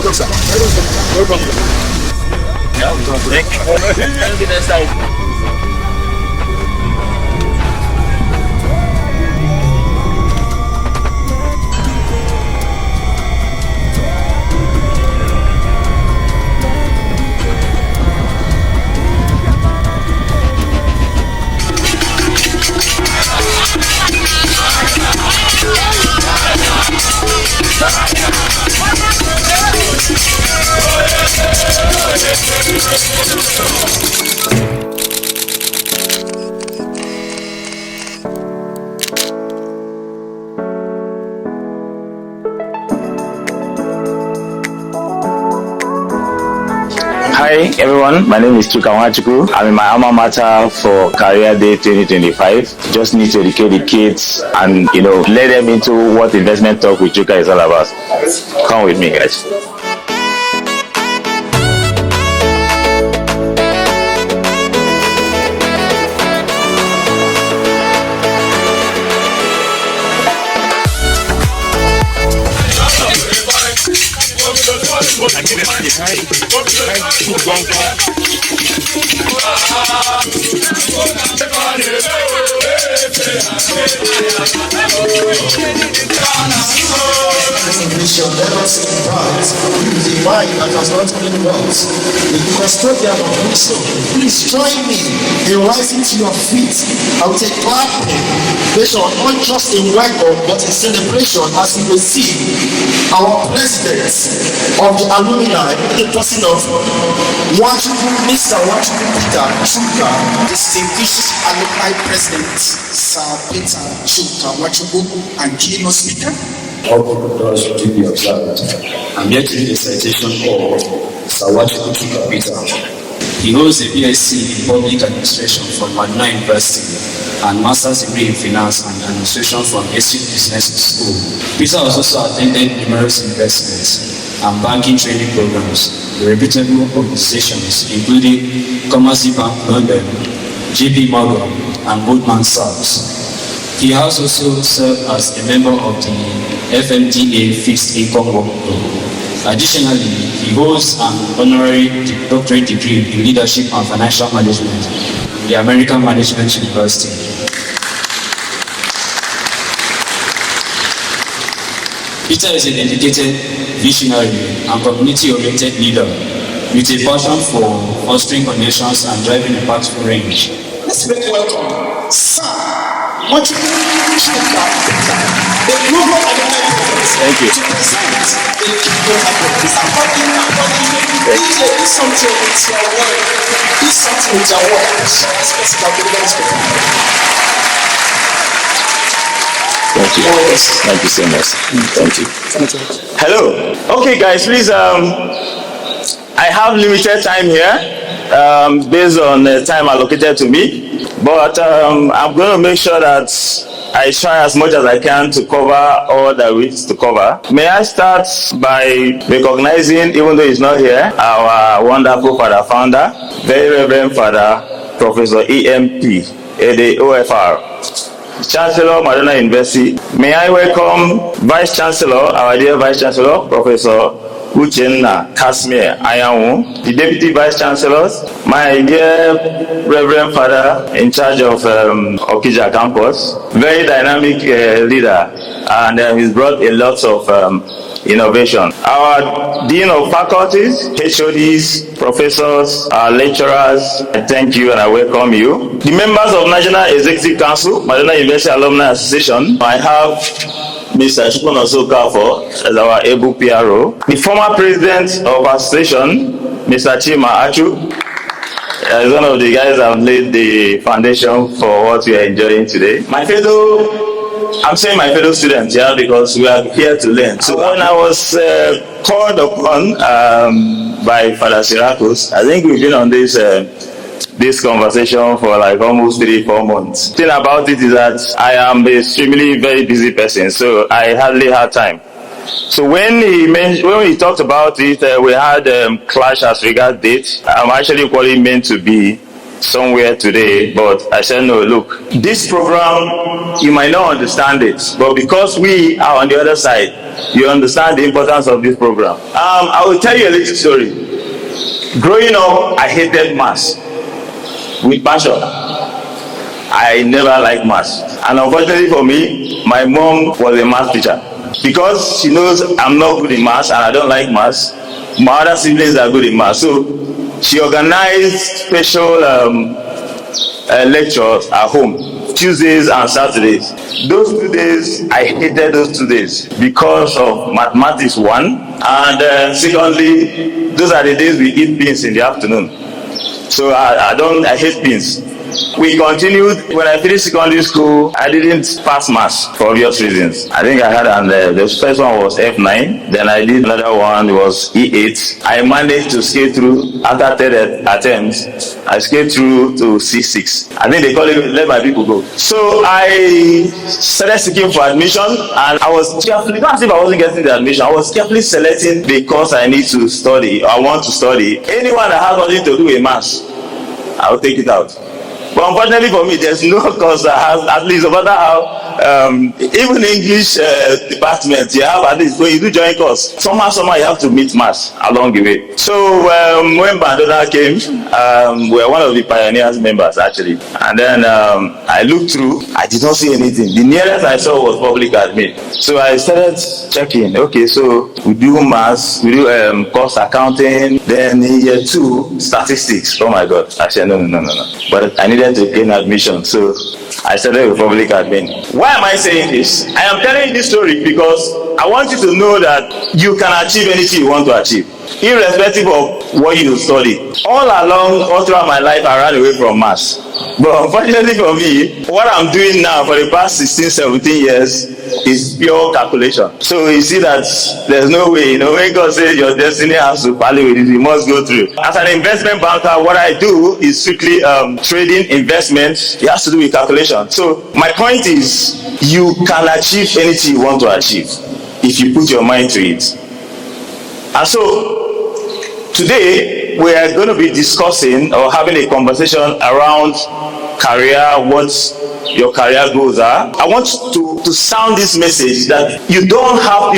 talk, sir. No problem. Thank you. Next time. Hi everyone, my name is Chuka Nwachukwu. I'm in my alma mater for Career Day 2025. Just need to educate the kids and let them into what Investment Talk with Chuka is all about. Come with me, guys. Let us invite the wine that has not been brought, the custodian of wisdom. Please join me in rising to your feet and with a clapping, not just in welcome but in celebration as we receive our president of the alumni, the person of Nwachukwu, Mr. Nwachukwu Peter Chuka, distinguished alumni president, Sir Peter Chuka Nwachukwu, and keynote speaker. All protocols should be observed. I'm here to read a citation of Sir Nwachukwu Chuka Peter. He holds a BSc in Public Administration from Madonna University and Master's degree in Finance and Administration from Estate Business School. Peter has also attended numerous investments and banking training programs with reputable organizations including Commerce Bank London, JP Morgan, and Goldman Sachs. He has also served as a member of the FMDA Fixed Income Work Group. Additionally, he holds an honorary doctorate degree in leadership and financial management from the American Management University. Peter is a dedicated, visionary, and community-oriented leader with a passion for fostering connections and driving impactful range. Let's make welcome Sir Nwachukwu Chuka Peter, the global alumni conference. Thank you. To present the keynote address. DJ, do something with your word. Do something with your word. Thank you. Thank you so much. Thank you. Hello. Okay, guys, please. I have limited time here, based on the time allocated to me. But I'm going to make sure that I try as much as I can to cover all that we need to cover. May I start by recognizing, even though he's not here, our wonderful father founder, very Reverend Father Professor EMP, the OFR, Chancellor Madonna University. May I welcome Vice Chancellor, our dear Vice Chancellor, Professor Uchenna Kasmir Ayawu, the Deputy Vice Chancellors, my dear Reverend Father in charge of Okija campus, very dynamic leader, and he's brought a lot of innovation. Our Dean of Faculties, HODs, professors, our lecturers, I thank you and I welcome you. The members of National Executive Council, Madonna University Alumni Association, I have Mr. Chuka Nwachukwu as our able PRO. The former president of our station, Mr. Chima Achu, is one of the guys that have laid the foundation for what we are enjoying today. I'm saying my fellow students here because we are here to learn. So when I was called upon by Father Syracuse, I think we've been on this conversation for like almost 3-4 months. The thing about it is that I am an extremely very busy person, so I hardly had time. So when we talked about it, we had clash as regards date. I'm actually quite meant to be somewhere today, but I said no. Look, this program, you might not understand it, but because we are on the other side, you understand the importance of this program. I will tell you a little story. Growing up, I hated maths with passion. I never liked maths. And unfortunately for me, my mom was a math teacher. Because she knows I'm not good in maths and I don't like maths, my other siblings are good in maths. So she organized special lectures at home, Tuesdays and Saturdays. Those 2 days, I hated those 2 days because of mathematics, one, and secondly, those are the days we eat beans in the afternoon. So I hate beans. We continued. When I finished secondary school, I didn't pass maths for obvious reasons. I think I had the first one was F9, then I did another one, it was E8. I managed to skate through. After 10 attempts, I skated through to C6. I think they call it let my people go. So I started seeking for admission, and I was carefully, not as if I wasn't getting the admission, I was carefully selecting the course I need to study, I want to study. Anyone that has nothing to do with maths, I'll take it out. But unfortunately for me, there's no course that has, at least no matter how, even English department, you have at least, when you do join course, somehow you have to meet maths along the way. So when Madonna came, we were one of the pioneers members actually. And then I looked through, I did not see anything. The nearest I saw was public admin. So I started checking, okay, so we do maths, we do course accounting, then in year 2, statistics. Oh my God, I said no. But I needed to gain admission, so I started with public admin. Why am I saying this? I am telling you this story because I want you to know that you can achieve anything you want to achieve, irrespective of what you study. All throughout my life, I ran away from maths. But unfortunately for me, what I'm doing now for the past 16, 17 years is pure calculation. So you see that there's no way, when God says your destiny has to value with it, you must go through. As an investment banker, what I do is strictly trading, investments. It has to do with calculation. So my point is, you can achieve anything you want to achieve if you put your mind to it. And so today we are going to be discussing or having a conversation around career, what your career goals are. I want to sound this message that you don't have,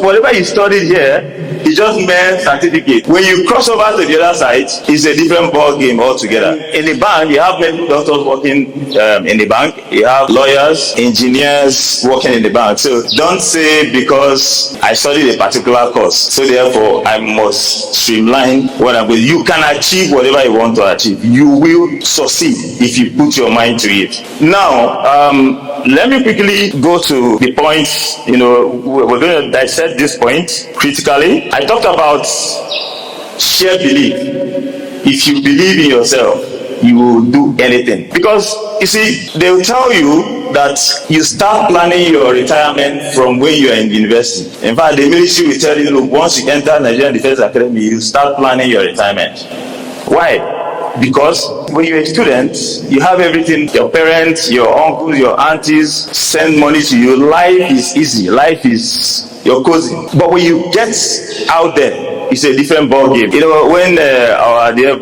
whatever you studied here is just mere certificate. When you cross over to the other side, it's a different ball game altogether. In the bank, you have many doctors working in the bank. You have lawyers, engineers working in the bank. So don't say because I studied a particular course, so therefore I must streamline what I'm doing. You can achieve whatever you want to achieve. You will succeed if you put your mind to it. Now, let me quickly go to the points. We're going to dissect this point critically. I talked about shared belief. If you believe in yourself, you will do anything. Because, you see, they will tell you that you start planning your retirement from when you are in university. In fact, the military will tell you, look, once you enter Nigerian Defense Academy, you start planning your retirement. Why? Because when you're a student, you have everything. Your parents, your uncles, your aunties send money to you. Life is easy. Life is your cousin. But when you get out there, it's a different ball game. When our dear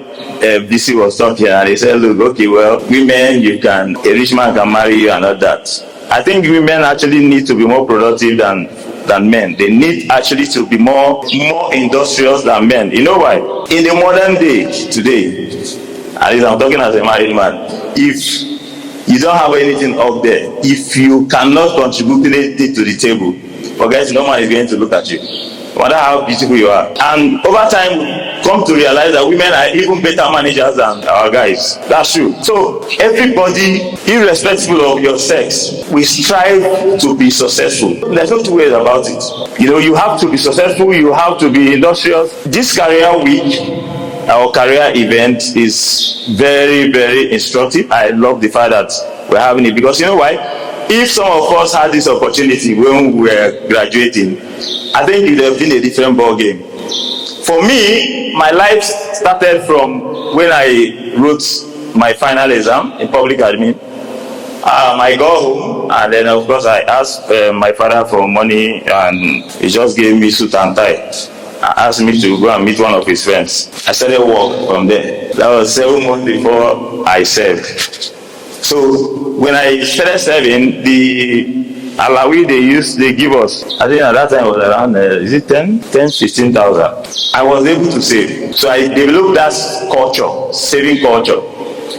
VC was talking here, and they said, look, okay, well, women, a rich man can marry you and all that. I think women actually need to be more productive than men. They need actually to be more industrious than men. You know why? In the modern day today, at least I'm talking as a married man, if you don't have anything up there, if you cannot contribute anything to the table, forget it, no one is going to look at you, no matter how beautiful you are. And over time, come to realize that women are even better managers than our guys. That's true. So everybody, irrespective of your sex, we strive to be successful. There's no two ways about it. You have to be successful, you have to be industrious. This career week, our career event, is very, very instructive. I love the fact that we're having it, because you know why? If some of us had this opportunity when we were graduating, I think it would have been a different ball game. For me, my life started from when I wrote my final exam in public admin. I got home, and then of course I asked my father for money, and he just gave me suit and tie. Asked me to go and meet one of his friends. I started work from there. That was 7 months before I served. So when I started serving, the alawi they give us. I think at that time it was around, is it 15,000. I was able to save. So I developed that culture, saving culture.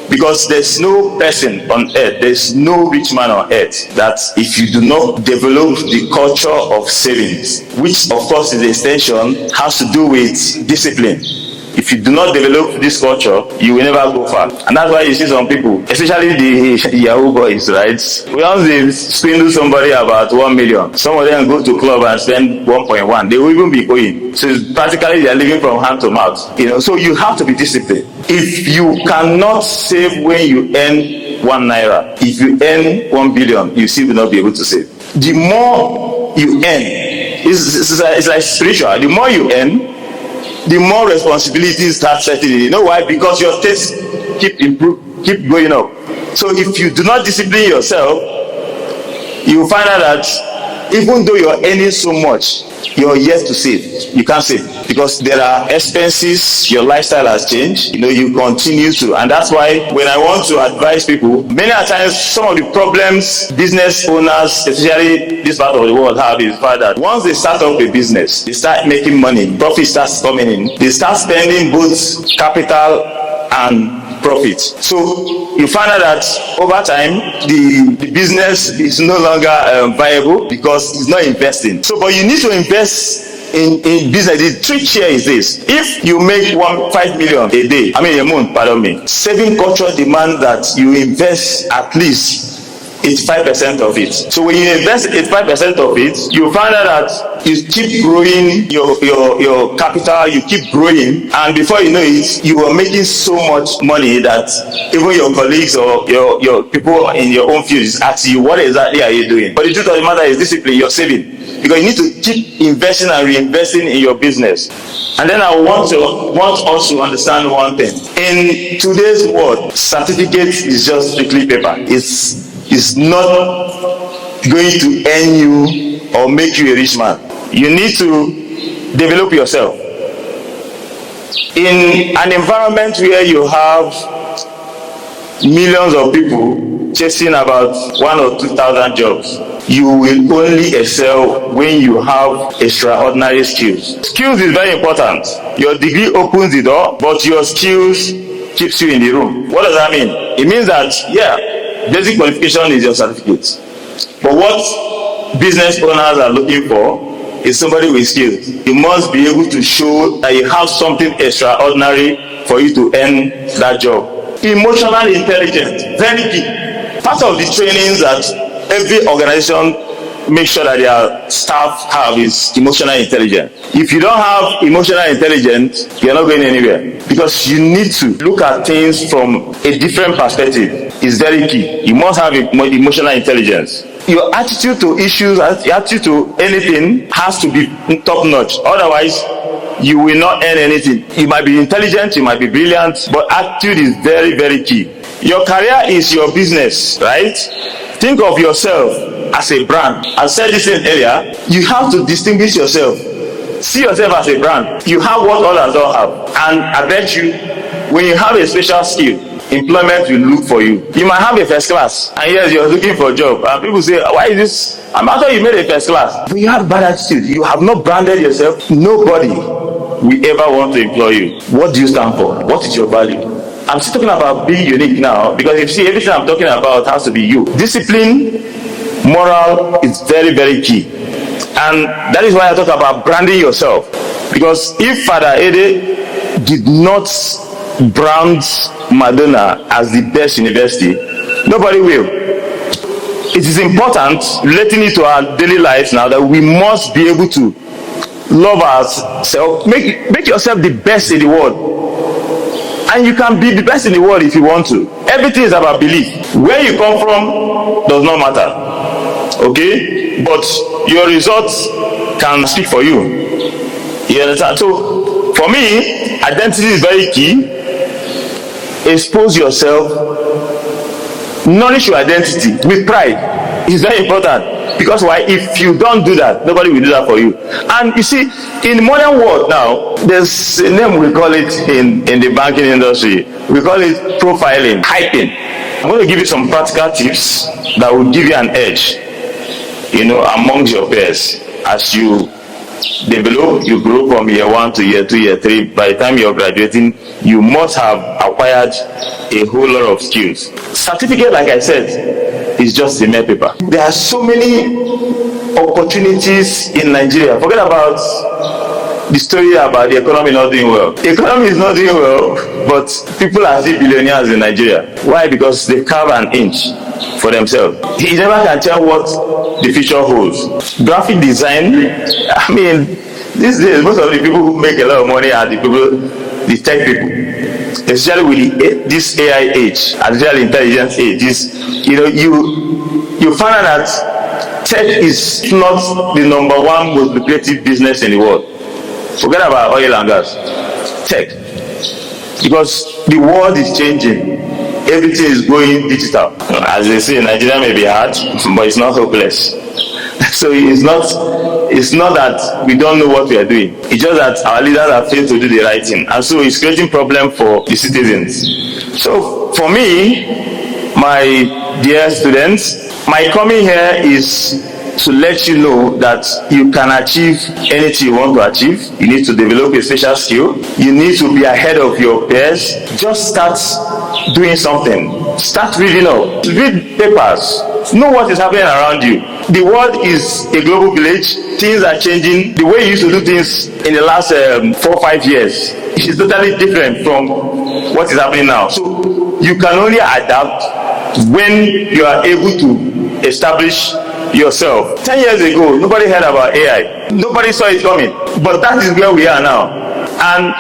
Because there's no person on earth, there's no rich man on earth that if you do not develop the culture of savings, which of course is the extension, has to do with discipline. If you do not develop this culture, you will never go far. And that's why you see some people, especially the Yahoo boys, right? Once they swindle somebody about 1 million, some of them go to club and spend 1.1. They will even be going. So practically they are living from hand to mouth. So you have to be disciplined. If you cannot save when you earn 1 naira, if you earn 1 billion, you still will not be able to save. The more you earn, it's like spiritual. The more you earn, the more responsibilities start setting in. You know why? Because your taste keep going up. So if you do not discipline yourself, you will find out that even though you're earning so much, you're yet to save. You can't save because there are expenses. Your lifestyle has changed. You continue to, and that's why when I want to advise people, many times some of the problems business owners, especially this part of the world, have is that once they start up a business, they start making money, profit starts coming in, they start spending both capital and profit. So you find out that over time the business is no longer viable because it's not investing. So but you need to invest in business. The trick here is this: if you make 5 million a month, saving culture demands that you invest at least 85% of it. So when you invest 85% of it, you find out that you keep growing your capital, you keep growing, and before you know it, you are making so much money that even your colleagues or your people in your own field is asking you, what exactly are you doing? But the truth of the matter is discipline, you're saving. Because you need to keep investing and reinvesting in your business. And then I want us to understand one thing. In today's world, certificate is just strictly paper. It's not going to earn you or make you a rich man. You need to develop yourself. In an environment where you have millions of people chasing about 1,000 or 2,000 jobs, you will only excel when you have extraordinary skills. Skills is very important. Your degree opens the door, but your skills keeps you in the room. What does that mean? It means that, basic qualification is your certificate. But what business owners are looking for is somebody with skills. You must be able to show that you have something extraordinary for you to earn that job. Emotional intelligence, very key. Part of the trainings that every organization makes sure that their staff have is emotional intelligence. If you don't have emotional intelligence, you're not going anywhere, because you need to look at things from a different perspective. It's very key. You must have emotional intelligence. Your attitude to issues, your attitude to anything has to be top notch. Otherwise, you will not earn anything. You might be intelligent, you might be brilliant, but attitude is very, very key. Your career is your business, right? Think of yourself as a brand. I said this earlier. You have to distinguish yourself. See yourself as a brand. You have what others don't have. And I bet you, when you have a special skill, employment will look for you. You might have a first class, and yes, you're looking for a job, and people say, why is this? I'm after you made a first class, but you have bad attitude. You have not branded yourself. Nobody will ever want to employ you. What do you stand for? What is your value? I'm still talking about being unique now, because you see, everything I'm talking about has to be you. Discipline, moral is very, very key. And that is why I talk about branding yourself. Because if Father Ede did not brand Madonna as the best university, nobody will. It is important, relating it to our daily lives now, that we must be able to love ourselves. Make yourself the best in the world. And you can be the best in the world if you want to. Everything is about belief. Where you come from does not matter. Okay? But your results can speak for you. You understand? So, for me, identity is very key. Expose yourself. Nourish your identity with pride. It's very important. Because why? If you don't do that, nobody will do that for you. And you see, in the modern world now, there's a name we call it in the banking industry. We call it profiling, hyping. I'm going to give you some practical tips that will give you an edge. amongst your peers. As you develop, you grow from year 1 to year 2, year 3. By the time you're graduating, you must have acquired a whole lot of skills. Certificate, like I said, is just a mere paper. There are so many opportunities in Nigeria. Forget about the story about the economy not doing well. The economy is not doing well, but people are still billionaires in Nigeria. Why? Because they carve an inch for themselves. You never can tell what the future holds. Graphic design, these days, most of the people who make a lot of money are the tech people. Especially with this AI age, artificial intelligence age, you find out that tech is not the number 1 most lucrative business in the world. Forget about oil and gas. Tech. Because the world is changing. Everything is going digital. As they say, Nigeria may be hard, but it's not hopeless. So it's not that we don't know what we are doing. It's just that our leaders have failed to do the right thing. And so it's creating problem for the citizens. So for me, my dear students, my coming here is to let you know that you can achieve anything you want to achieve. You need to develop a special skill. You need to be ahead of your peers. Just start doing something. Start reading up. Read papers. Know what is happening around you. The world is a global village. Things are changing. The way you used to do things in the last 4 or 5 years is totally different from what is happening now. So you can only adapt when you are able to establish yourself. 10 years ago, nobody heard about AI. Nobody saw it coming. But that is where we are now. And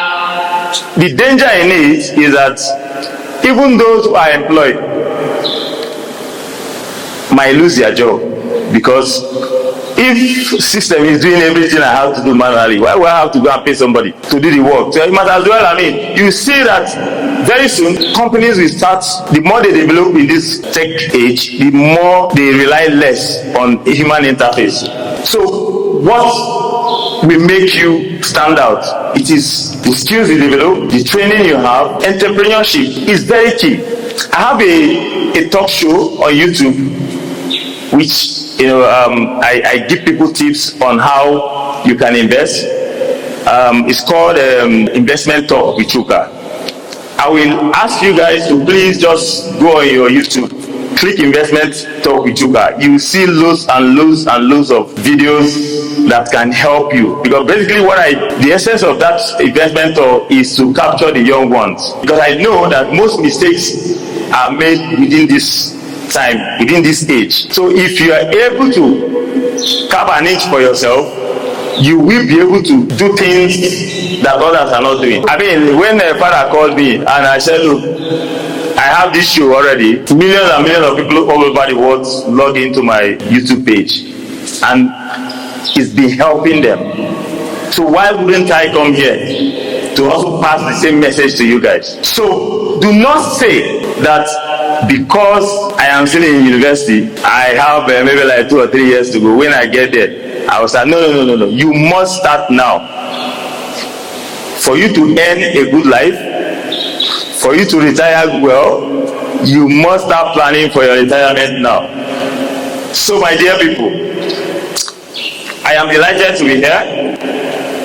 the danger in it is that even those who are employed might lose their job, because if system is doing everything I have to do manually, why would I have to go and pay somebody to do the work? So it might as well, you see that very soon companies will start, the more they develop in this tech age, the more they rely less on a human interface. So what will make you stand out? It is the skills you develop, the training you have. Entrepreneurship is very key. I have a talk show on YouTube, which I give people tips on how you can invest. It's called Investmenttalkswithchuka. I will ask you guys to please just go on your YouTube, click Investmenttalkswithchuka. You will see loads and loads and loads of videos that can help you. Because basically the essence of that investment talk is to capture the young ones. Because I know that most mistakes are made within this time, within this age. So if you are able to carve an inch for yourself, you will be able to do things that others are not doing. When a father called me and I said, look, I have this show already, millions and millions of people all over the world log into my YouTube page, and it's been helping them. So why wouldn't I come here to also pass the same message to you guys? So do not say that because I am still in university, I have maybe like 2 or 3 years to go. When I get there, I will say, no. You must start now. For you to earn a good life, for you to retire well, you must start planning for your retirement now. So my dear people, I am delighted to be here.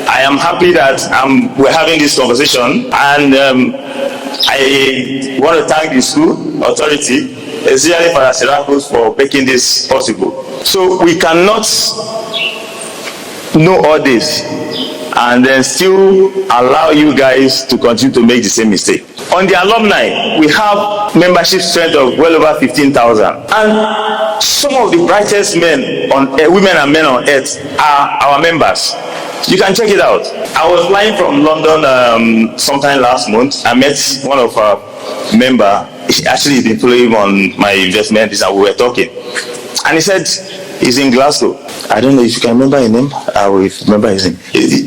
I am happy that we're having this conversation, and I want to thank the school authority, especially for Syracuse, for making this possible. So we cannot know all this and then still allow you guys to continue to make the same mistake. On the alumni, we have membership strength of well over 15,000, and some of the brightest women and men on earth are our members. You can check it out. I was flying from London sometime last month. I met one of our members. Actually, he's been following on my investment, and we were talking. And he said he's in Glasgow. I don't know if you can remember his name. I will remember his name.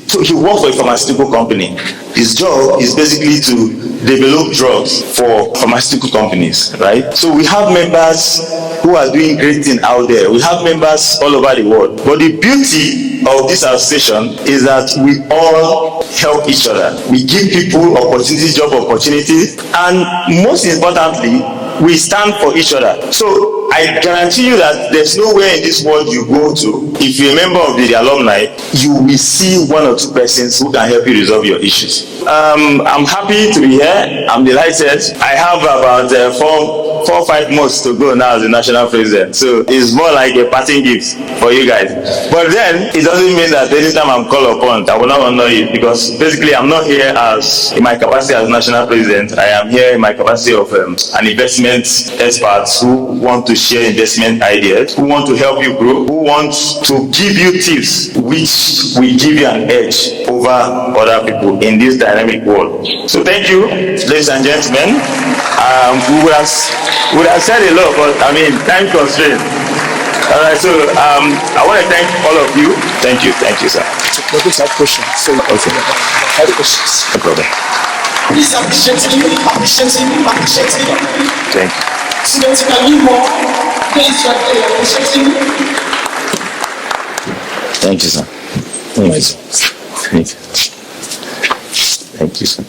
So he works for a pharmaceutical company. His job is basically to develop drugs for pharmaceutical companies, right? So we have members who are doing great things out there. We have members all over the world. But the beauty of this association is that we all help each other. We give people opportunities, job opportunities, and most importantly, we stand for each other. So I guarantee you that there's nowhere in this world you go to, if you're a member of the alumni, you will see one or two persons who can help you resolve your issues. I'm happy to be here. I'm delighted. I have about 4 or 5 months to go now as the national president. So it's more like a parting gift for you guys. But then it doesn't mean that anytime I'm called upon, I will not honor it, because basically I'm not here as in my capacity as national president. I am here in my capacity of an investment expert who want to share investment ideas, who want to help you grow, who want to give you tips which will give you an edge over other people in this dynamic world. So thank you, ladies and gentlemen. We would have said a lot, but I mean, time constraint. All right, so I want to thank all of you. Thank you, sir. Please have questions. So, Okay. have questions. No problem. Please appreciate him. Thank you. Students can be more. Please appreciate him. Thank you, sir. Thank you, sir. Thank you. Thank you, sir.